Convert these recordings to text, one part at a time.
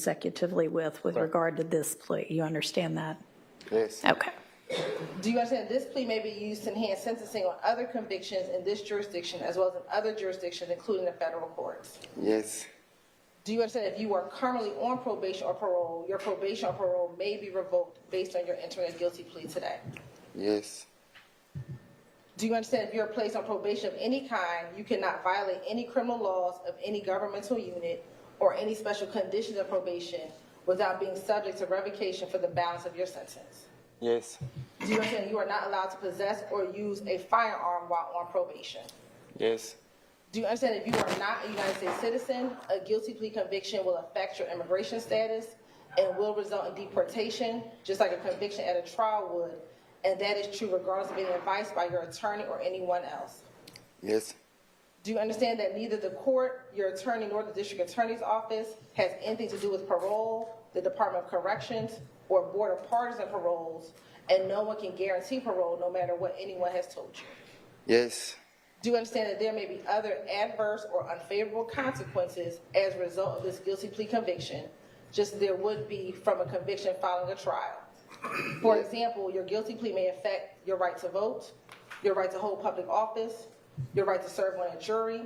consecutively with regard to this plea. You understand that? Yes. Okay. Do you understand this plea may be used to enhance sentencing on other convictions in this jurisdiction as well as in other jurisdictions, including the federal courts? Yes. Do you understand if you are currently on probation or parole, your probation or parole may be revoked based on your entering a guilty plea today? Yes. Do you understand if you're placed on probation of any kind, you cannot violate any criminal laws of any governmental unit or any special conditions of probation without being subject to revocation for the balance of your sentence? Yes. Do you understand you are not allowed to possess or use a firearm while on probation? Yes. Do you understand if you are not a United States citizen, a guilty plea conviction will affect your immigration status and will result in deportation, just like a conviction at a trial would, and that is true regardless of any advice by your attorney or anyone else? Yes. Do you understand that neither the court, your attorney, nor the district attorney's office has anything to do with parole, the Department of Corrections, or Board of Partisan Paroles, and no one can guarantee parole no matter what anyone has told you? Yes. Do you understand that there may be other adverse or unfavorable consequences as a result of this guilty plea conviction, just as there would be from a conviction following a trial? For example, your guilty plea may affect your right to vote, your right to hold public office, your right to serve on a jury,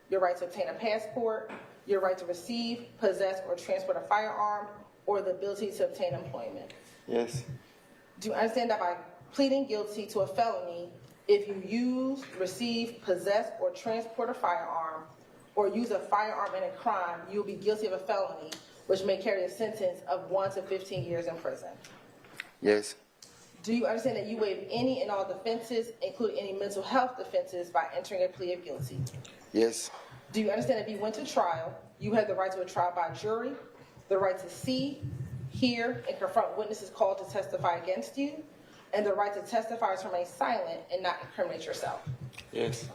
your right to obtain a passport, your right to receive, possess, or transport a firearm, or the ability to obtain employment. Yes. Do you understand that by pleading guilty to a felony, if you use, receive, possess, or transport a firearm, or use a firearm in a crime, you will be guilty of a felony, which may carry a sentence of 1 to 15 years in prison? Yes. Do you understand that you waive any and all defenses, including any mental health defenses, by entering a plea of guilty? Yes. Do you understand if you went to trial, you have the right to a trial by jury, the right to see, hear, and confront witnesses called to testify against you, and the right to testify to remain silent and not incriminate yourself? Yes.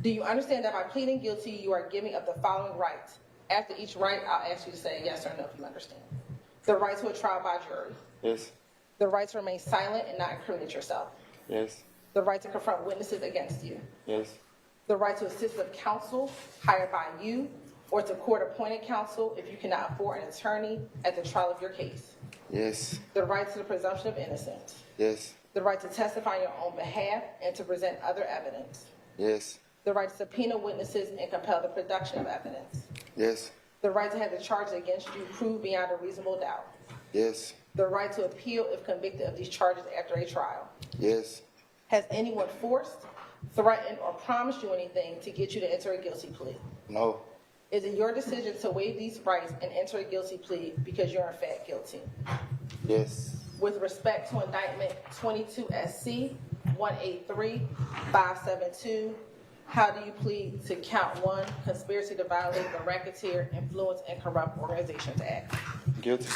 Do you understand that by pleading guilty, you are giving up the following rights? After each right, I'll ask you to say yes or no if you understand. The right to a trial by jury. Yes. The right to remain silent and not incriminate yourself. Yes. The right to confront witnesses against you. Yes. The right to assist of counsel hired by you or to court-appointed counsel if you cannot afford an attorney at the trial of your case. Yes. The right to the presumption of innocence. Yes. The right to testify on your own behalf and to present other evidence. Yes. The right to subpoena witnesses and compel the production of evidence. Yes. The right to have the charges against you proved beyond a reasonable doubt. Yes. The right to appeal if convicted of these charges after a trial. Yes. Has anyone forced, threatened, or promised you anything to get you to enter a guilty plea? No. Is it your decision to waive these rights and enter a guilty plea because you're in fact guilty? Yes. With respect to indictment 22 SC 183572, how do you plead to count 1, conspiracy to violate the Racketeer, Influence, and Corrupt Organizations Act? Guilty.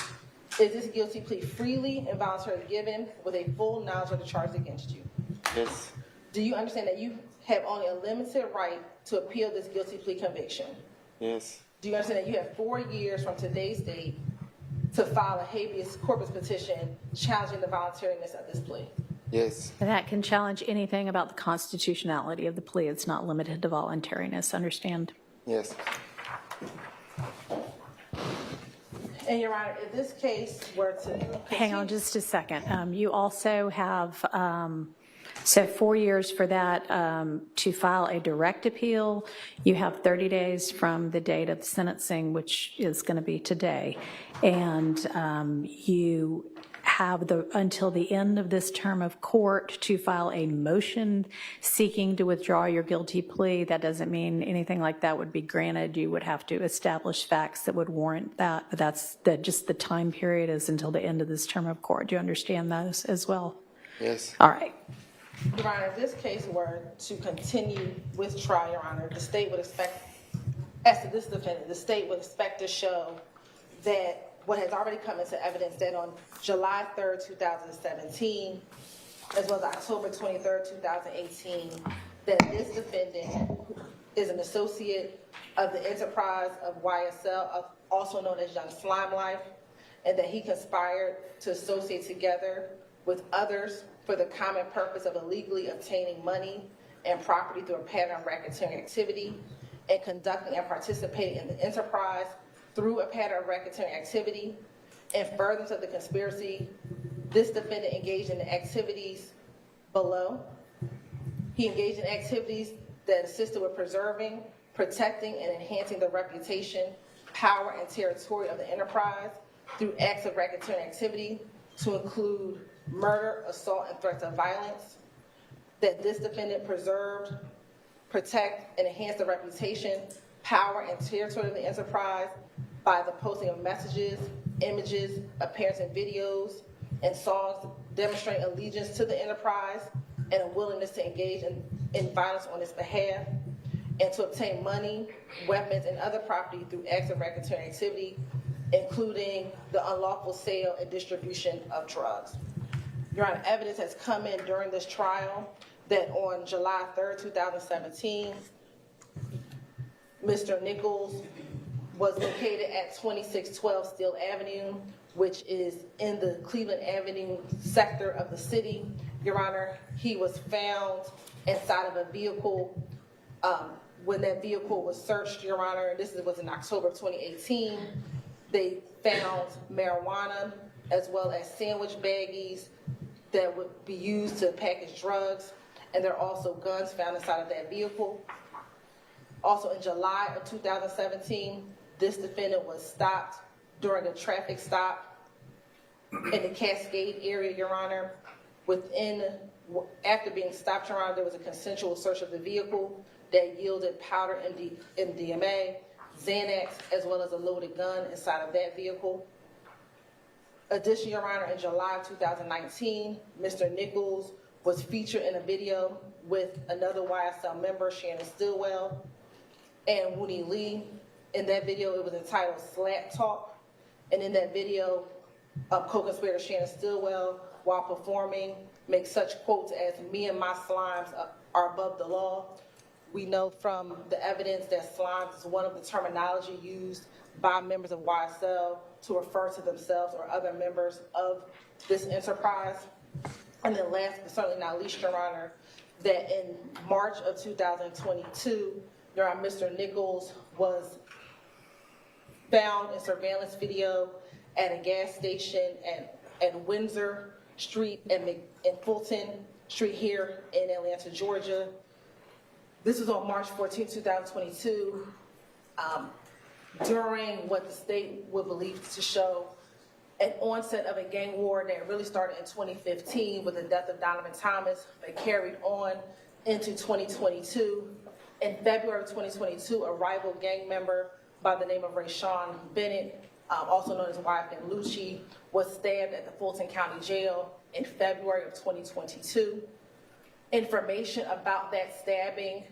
Is this guilty plea freely and voluntarily given with a full knowledge of the charges against you? Yes. Do you understand that you have only a limited right to appeal this guilty plea conviction? Yes. Do you understand that you have 4 years from today's date to file a habeas corpus petition challenging the voluntariness of this plea? Yes. And that can challenge anything about the constitutionality of the plea. It's not limited to voluntariness, understand? Yes. And Your Honor, if this case were to Hang on just a second. You also have, so 4 years for that to file a direct appeal. You have 30 days from the date of sentencing, which is going to be today. And you have until the end of this term of court to file a motion seeking to withdraw your guilty plea. That doesn't mean anything like that would be granted. You would have to establish facts that would warrant that. But that's just the time period is until the end of this term of court. Do you understand those as well? Yes. Uh, All right. Your Honor, if this case were to continue with trial, Your Honor, the state would expect, as to this defendant, the state would expect to show that what has already come into evidence that on July 3rd, 2017, as well as October 23rd, 2018, that this defendant is an associate of the enterprise of YSL, also known as Young Slime Life, and that he conspired to associate together with others for the common purpose of illegally obtaining money and property through a pattern of racketeering activity and conducting and participating in the enterprise through a pattern of racketeering activity. In furtherance of the conspiracy, this defendant engaged in the activities below. He engaged in activities that assisted with preserving, protecting, and enhancing the reputation, power, and territory of the enterprise through acts of racketeering activity to include murder, assault, and threats of violence. That this defendant preserved, protect, and enhance the reputation, power, and territory of the enterprise by the posting of messages, images, appearance in videos, and songs demonstrating allegiance to the enterprise and a willingness to engage in violence on its behalf, and to obtain money, weapons, and other property through acts of racketeering activity, including the unlawful sale and distribution of drugs. Your Honor, evidence has come in during this trial that on July 3rd, 2017, Mr. Nichols was located at 2612 Steele Avenue, which is in the Cleveland Avenue sector of the city. Your Honor, he was found inside of a vehicle. When that vehicle was searched, Your Honor, this was in October of 2018, they found marijuana as well as sandwich baggies that would be used to package drugs, and there are also guns found inside of that vehicle. Also in July of 2017, this defendant was stopped during a traffic stop in the Cascade area, Your Honor. After being stopped, Your Honor, there was a consensual search of the vehicle that yielded powder MDMA, Xanax, as well as a loaded gun inside of that vehicle. Additionally, Your Honor, in July of 2019, Mr. Nichols was featured in a video with another YSL member, Shannon Stillwell, and Wooney Lee. In that video, it was entitled Slap Talk. And in that video, co-conspirator Shannon Stillwell, while performing, makes such quotes as, "Me and my slimes are above the law." We know from the evidence that slimes is one of the terminology used by members of YSL to refer to themselves or other members of this enterprise. And then last but certainly not least, Your Honor, that in March of 2022, Your Honor, Mr. Nichols was found in surveillance video at a gas station at Windsor Street and Fulton Street here in Atlanta, Georgia. This was on March 14, 2022, during what the state would believe to show an onset of a gang war that really started in 2015 with the death of Donovan Thomas, but carried on into 2022. In February of 2022, a rival gang member by the name of Rayshawn Bennett, also known as YFN Lucci, was stabbed at the Fulton County Jail in February of 2022. Information about that stabbing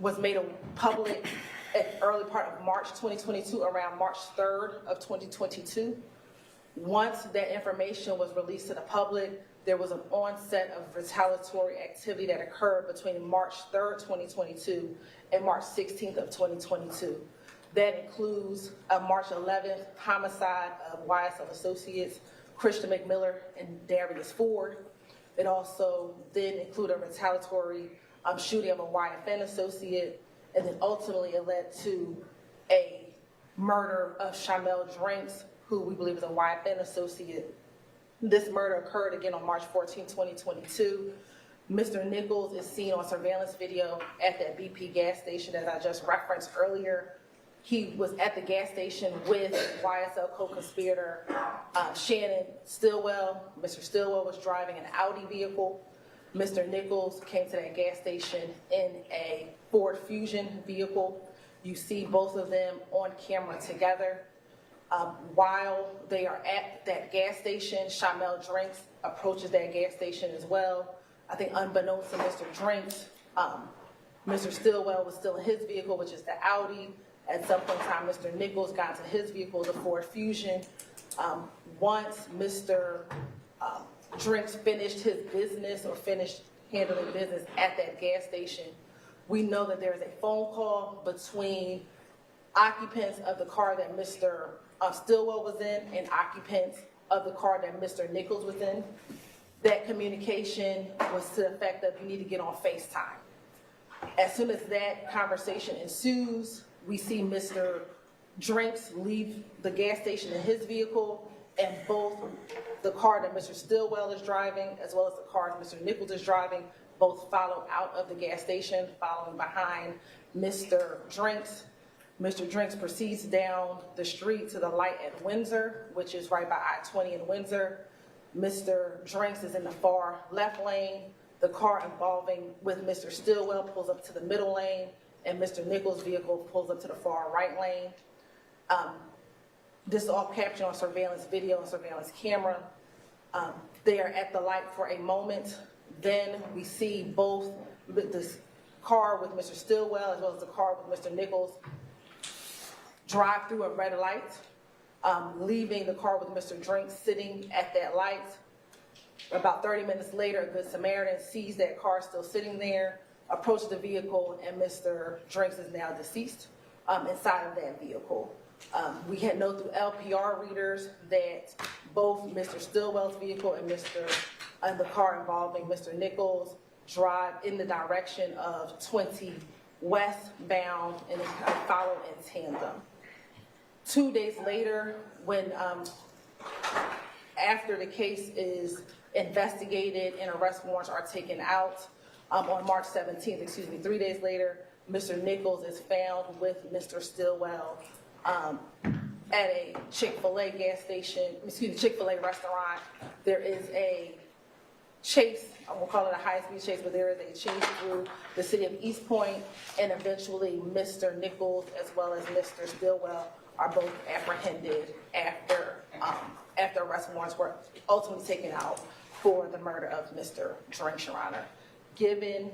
was made public at early part of March 2022, around March 3rd of 2022. Once that information was released to the public, there was an onset of retaliatory activity that occurred between March 3rd, 2022 and March 16th of 2022. That includes a March 11th homicide of YSL associates Christian McMiller and Darius Ford. It also did include a retaliatory shooting of a YFN associate, and then ultimately it led to a murder of Shamel Drinks, who we believe is a YFN associate. This murder occurred again on March 14, 2022. Mr. Nichols is seen on surveillance video at that BP gas station, as I just referenced earlier. He was at the gas station with YSL co-conspirator Shannon Stillwell. Mr. Stillwell was driving an Audi vehicle. Mr. Nichols came to that gas station in a Ford Fusion vehicle. You see both of them on camera together. While they are at that gas station, Shamel Drinks approaches that gas station as well. I think unbeknownst to Mr. Drinks, Mr. Stillwell was still in his vehicle, which is the Audi. At some point in time, Mr. Nichols got into his vehicle, the Ford Fusion. Once Mr. Drinks finished his business or finished handling business at that gas station, we know that there is a phone call between occupants of the car that Mr. Stillwell was in and occupants of the car that Mr. Nichols was in. That communication was to the effect of, you need to get on FaceTime. As soon as that conversation ensues, we see Mr. Drinks leave the gas station in his vehicle, and both the car that Mr. Stillwell is driving as well as the car that Mr. Nichols is driving both follow out of the gas station, following behind Mr. Drinks. Mr. Drinks proceeds down the street to the light at Windsor, which is right by I-20 in Windsor. Mr. Drinks is in the far left lane. The car involving with Mr. Stillwell pulls up to the middle lane, and Mr. Nichols' vehicle pulls up to the far right lane. This is all captured on surveillance video and surveillance camera. They are at the light for a moment. Then we see both this car with Mr. Stillwell as well as the car with Mr. Nichols drive through a red light, leaving the car with Mr. Drinks sitting at that light. About 30 minutes later, a Good Samaritan sees that car still sitting there, approaches the vehicle, and Mr. Drinks is now deceased inside of that vehicle. We had know through LPR readers that both Mr. Stillwell's vehicle and the car involving Mr. Nichols drive in the direction of 20 westbound and then kind of follow in tandem. 2 days later, when after the case is investigated and arrest warrants are taken out, on March 17th, 3 days later, Mr. Nichols is found with Mr. Stillwell at a Chick-fil-A gas station, Chick-fil-A restaurant. There is a chase, I won't call it a high-speed chase, but there is a chase through the city of East Point, and eventually Mr. Nichols as well as Mr. Stillwell are both apprehended after arrest warrants were ultimately taken out for the murder of Mr. Drinks, Your Honor. Given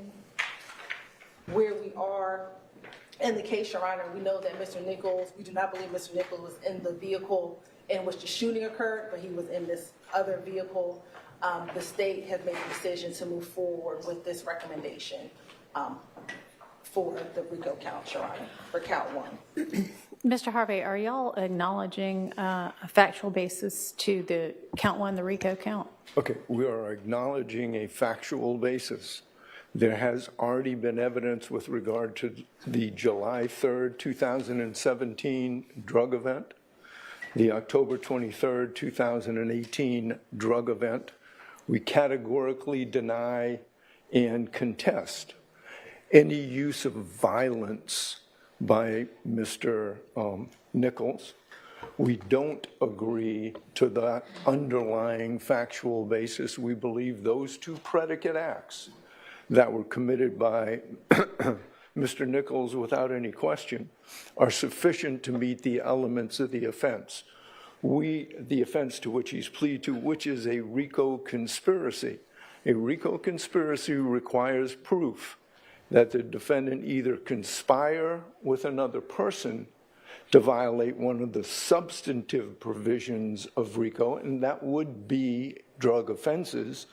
where we are in the case, Your Honor, we know that Mr. Nichols, we do not believe Mr. Nichols was in the vehicle in which the shooting occurred, but he was in this other vehicle. The state has made a decision to move forward with this recommendation for the RICO count, Your Honor, for count one. Mr. Harvey, are y'all acknowledging a factual basis to the count one, the RICO count? Okay, we are acknowledging a factual basis. There has already been evidence with regard to the July 3rd, 2017 drug event, the October 23rd, 2018 drug event. We categorically deny and contest any use of violence by Mr. Nichols. We don't agree to that underlying factual basis. We believe those two predicate acts that were committed by Mr. Nichols without any question are sufficient to meet the elements of the offense. The offense to which he's pleaded to, which is a RICO conspiracy. A RICO conspiracy requires proof that the defendant either conspire with another person to violate one of the substantive provisions of RICO, and that would be drug offenses,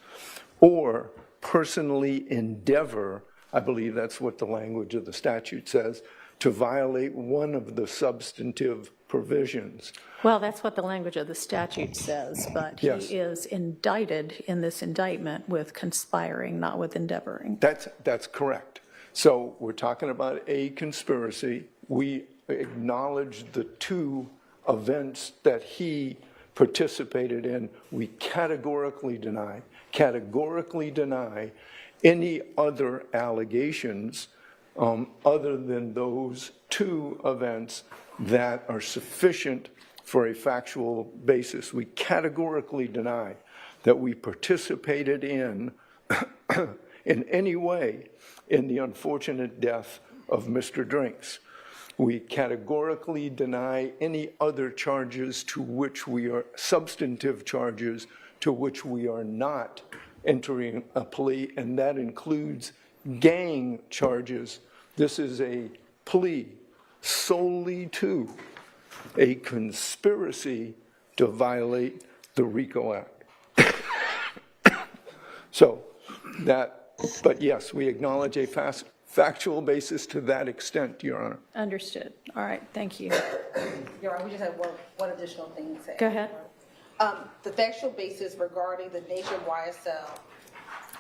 or personally endeavor, I believe that's what the language of the statute says, to violate one of the substantive provisions. Well, that's what the language of the statute says, but Yes. he is indicted in this indictment with conspiring, not with endeavoring. That's correct. So we're talking about a conspiracy. We acknowledge the two events that he participated in. We categorically deny any other allegations other than those two events that are sufficient for a factual basis. We categorically deny that we participated in any way in the unfortunate death of Mr. Drinks. We categorically deny any other charges to which we are, substantive charges to which we are not entering a plea, and that includes gang charges. This is a plea solely to a conspiracy to violate the RICO Act. So that, but yes, we acknowledge a factual basis to that extent, Your Honor. Understood. All right, thank you. Your Honor, we just have one additional thing to say. Go ahead. The factual basis regarding the nature of YSL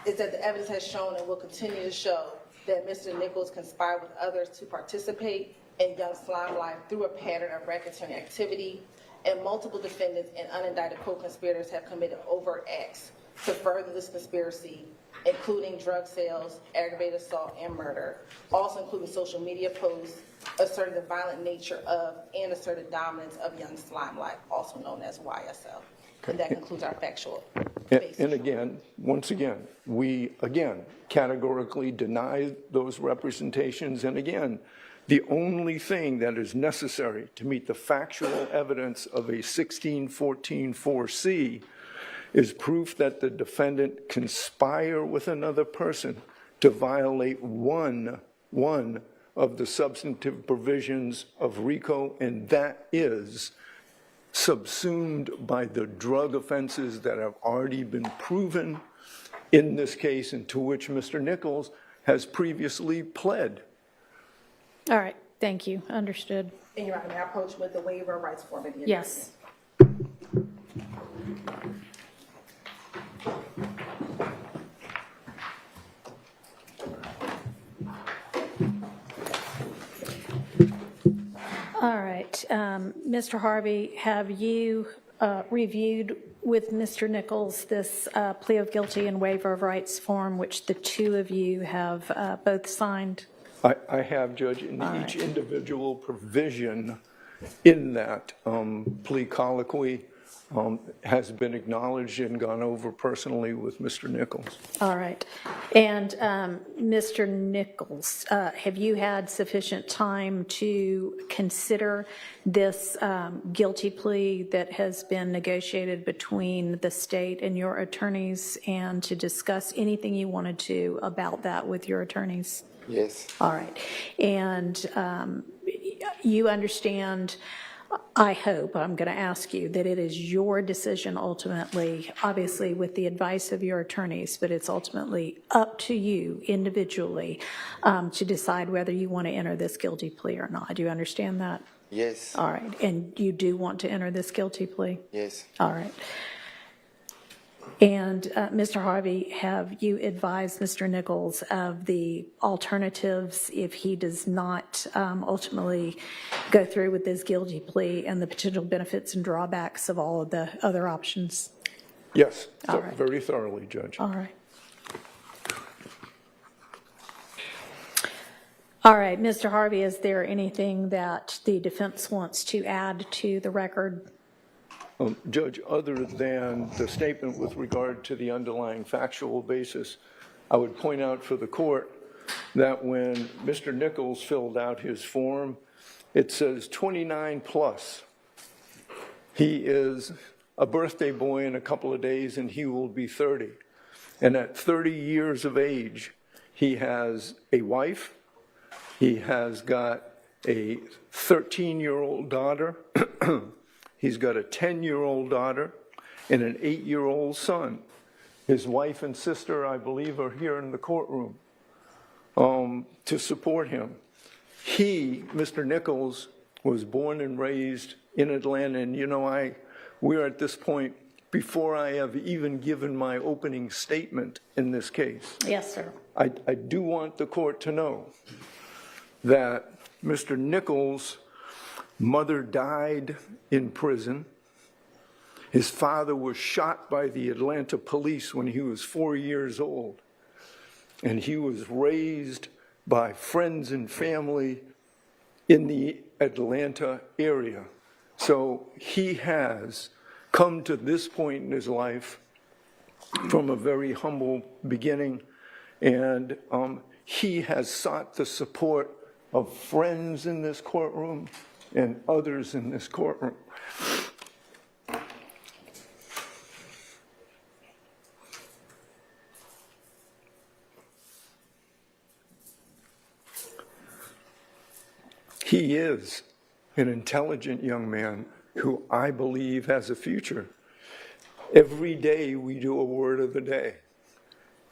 is that the evidence has shown and will continue to show that Mr. Nichols conspired with others to participate in Young Slime Life through a pattern of racketeering activity, and multiple defendants and unindicted co-conspirators have committed overt acts to further this conspiracy, including drug sales, aggravated assault, and murder, also including social media posts asserting the violent nature of and asserted dominance of Young Slime Life, also known as YSL. And that concludes our factual basis. And again, once again, we, again, categorically deny those representations. And again, the only thing that is necessary to meet the factual evidence of a 1614-4C is proof that the defendant conspire with another person to violate one of the substantive provisions of RICO, and that is subsumed by the drug offenses that have already been proven in this case, and to which Mr. Nichols has previously pled. All right, thank you, understood. And Your Honor, may I approach with the waiver of rights form of the Yes. All right, Mr. Harvey, have you reviewed with Mr. Nichols this plea of guilty and waiver of rights form, which the two of you have both signed? I have, Judge, in each individual provision in that plea colloquy has been acknowledged and gone over personally with Mr. Nichols. All right. And Mr. Nichols, have you had sufficient time to consider this guilty plea that has been negotiated between the state and your attorneys, and to discuss anything you wanted to about that with your attorneys? Yes. All right. And you understand, I hope, I'm going to ask you, that it is your decision ultimately, obviously with the advice of your attorneys, but it's ultimately up to you individually to decide whether you want to enter this guilty plea or not. Do you understand that? Yes. All right. And you do want to enter this guilty plea? Yes. All right. And Mr. Harvey, have you advised Mr. Nichols of the alternatives if he does not ultimately go through with this guilty plea, and the potential benefits and drawbacks of all of the other options? Yes, All right. very thoroughly, Judge. All right. All right, Mr. Harvey, is there anything that the defense wants to add to the record? Judge, other than the statement with regard to the underlying factual basis, I would point out for the court that when Mr. Nichols filled out his form, it says 29 plus. He is a birthday boy in a couple of days, and he will be 30. And at 30 years of age, he has a wife, he has got a 13-year-old daughter, he's got a 10-year-old daughter and an 8-year-old son. His wife and sister, I believe, are here in the courtroom to support him. He, Mr. Nichols, was born and raised in Atlanta, and we're at this point before I have even given my opening statement in this case. Yes, sir. I do want the court to know that Mr. Nichols' mother died in prison. His father was shot by the Atlanta police when he was 4 years old. And he was raised by friends and family in the Atlanta area. So he has come to this point in his life from a very humble beginning. And he has sought the support of friends in this courtroom and others in this courtroom. He is an intelligent young man who I believe has a future. Every day we do a word of the day.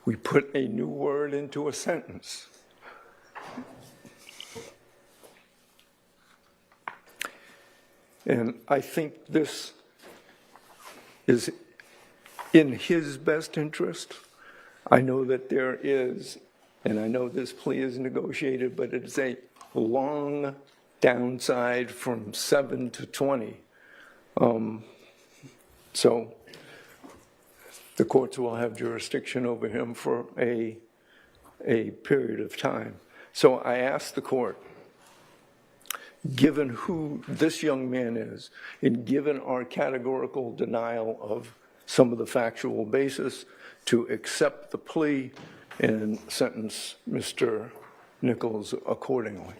We put a new word into a sentence. And I think this is in his best interest. I know that there is, and I know this plea is negotiated, but it's a long downside from 7 to 20. So the courts will have jurisdiction over him for a period of time. So I asked the court, given who this young man is, and given our categorical denial of some of the factual basis, to accept the plea and sentence Mr. Nichols accordingly.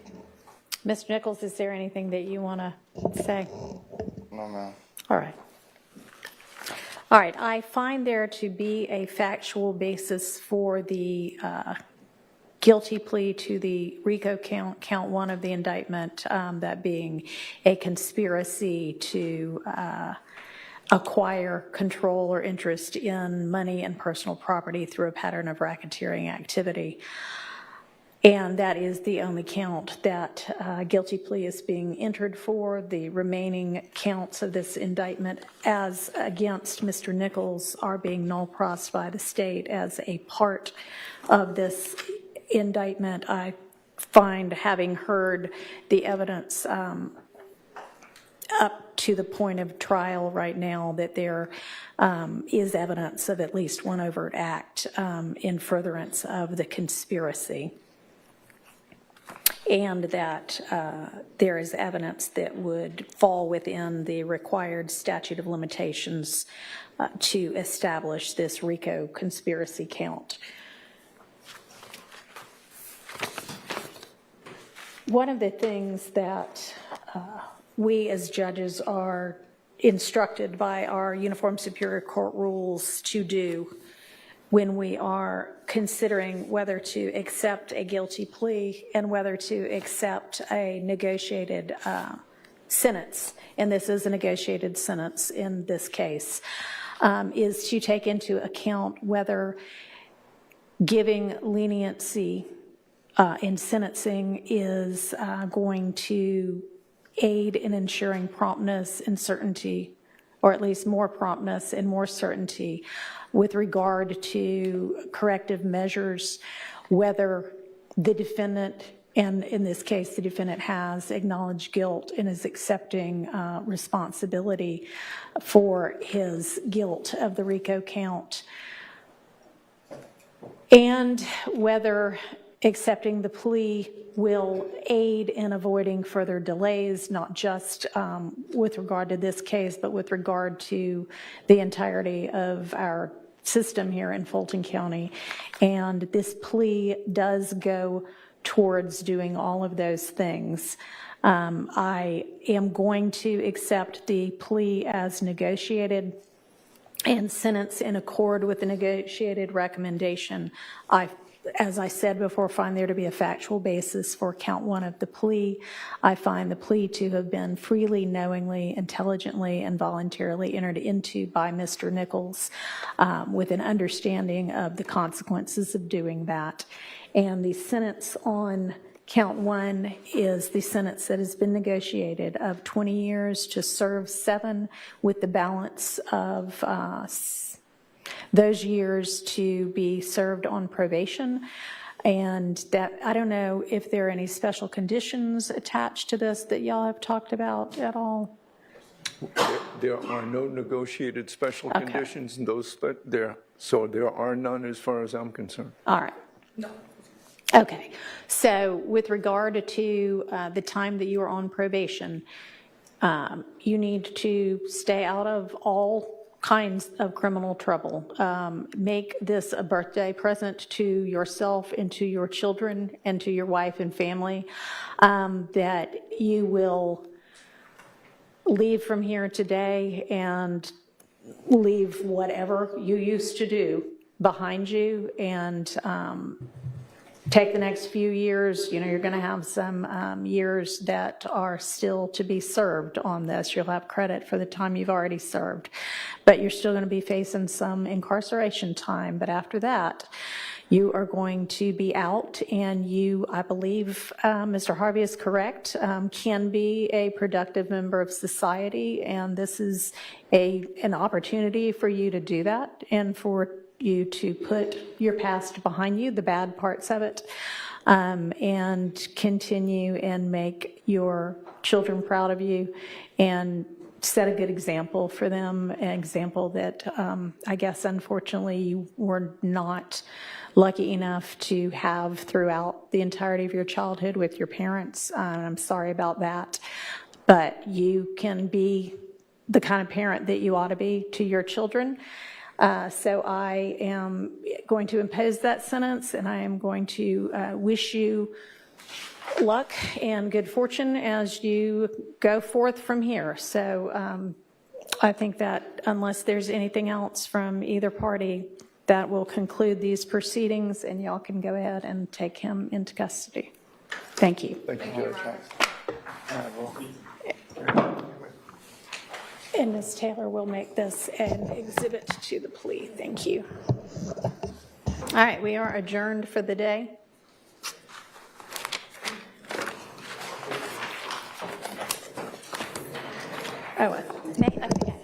Mr. Nichols, is there anything that you want to say? No, ma'am. All right. All right, I find there to be a factual basis for the guilty plea to the RICO count one of the indictment, that being a conspiracy to acquire control or interest in money and personal property through a pattern of racketeering activity. And that is the only count that guilty plea is being entered for. The remaining counts of this indictment as against Mr. Nichols are being null pros by the state as a part of this indictment. I find, having heard the evidence up to the point of trial right now, that there is evidence of at least one overt act in furtherance of the conspiracy, and that there is evidence that would fall within the required statute of limitations to establish this RICO conspiracy count. One of the things that we as judges are instructed by our Uniform Superior Court rules to do when we are considering whether to accept a guilty plea and whether to accept a negotiated sentence, and this is a negotiated sentence in this case, is to take into account whether giving leniency in sentencing is going to aid in ensuring promptness and certainty, or at least more promptness and more certainty with regard to corrective measures, whether the defendant, and in this case the defendant has acknowledged guilt and is accepting responsibility for his guilt of the RICO count, and whether accepting the plea will aid in avoiding further delays, not just with regard to this case, but with regard to the entirety of our system here in Fulton County. And this plea does go towards doing all of those things. I am going to accept the plea as negotiated and sentence in accord with the negotiated recommendation. As I said before, find there to be a factual basis for count one of the plea. I find the plea to have been freely, knowingly, intelligently, and voluntarily entered into by Mr. Nichols with an understanding of the consequences of doing that. And the sentence on count one is the sentence that has been negotiated of 20 years to serve 7, with the balance of those years to be served on probation. And that, I don't know if there are any special conditions attached to this that y'all have talked about at all. There are no negotiated special conditions in those, so there are none as far as I'm concerned. All right. No. Okay. So with regard to the time that you are on probation, you need to stay out of all kinds of criminal trouble. Make this a birthday present to yourself and to your children and to your wife and family, that you will leave from here today and leave whatever you used to do behind you, and take the next few years. You know, you're going to have some years that are still to be served on this. You'll have credit for the time you've already served, but you're still going to be facing some incarceration time. But after that, you are going to be out, and you, I believe Mr. Harvey is correct, can be a productive member of society, and this is an opportunity for you to do that and for you to put your past behind you, the bad parts of it, and continue and make your children proud of you and set a good example for them, an example that I guess unfortunately you were not lucky enough to have throughout the entirety of your childhood with your parents. I'm sorry about that, but you can be the kind of parent that you ought to be to your children. So I am going to impose that sentence, and I am going to wish you luck and good fortune as you go forth from here. So I think that unless there's anything else from either party, that will conclude these proceedings, and y'all can go ahead and take him into custody. Thank you. Thank you, Judge. And Ms. Taylor will make this an exhibit to the plea. Thank you. All right, we are adjourned for the day. Oh, Nate, okay.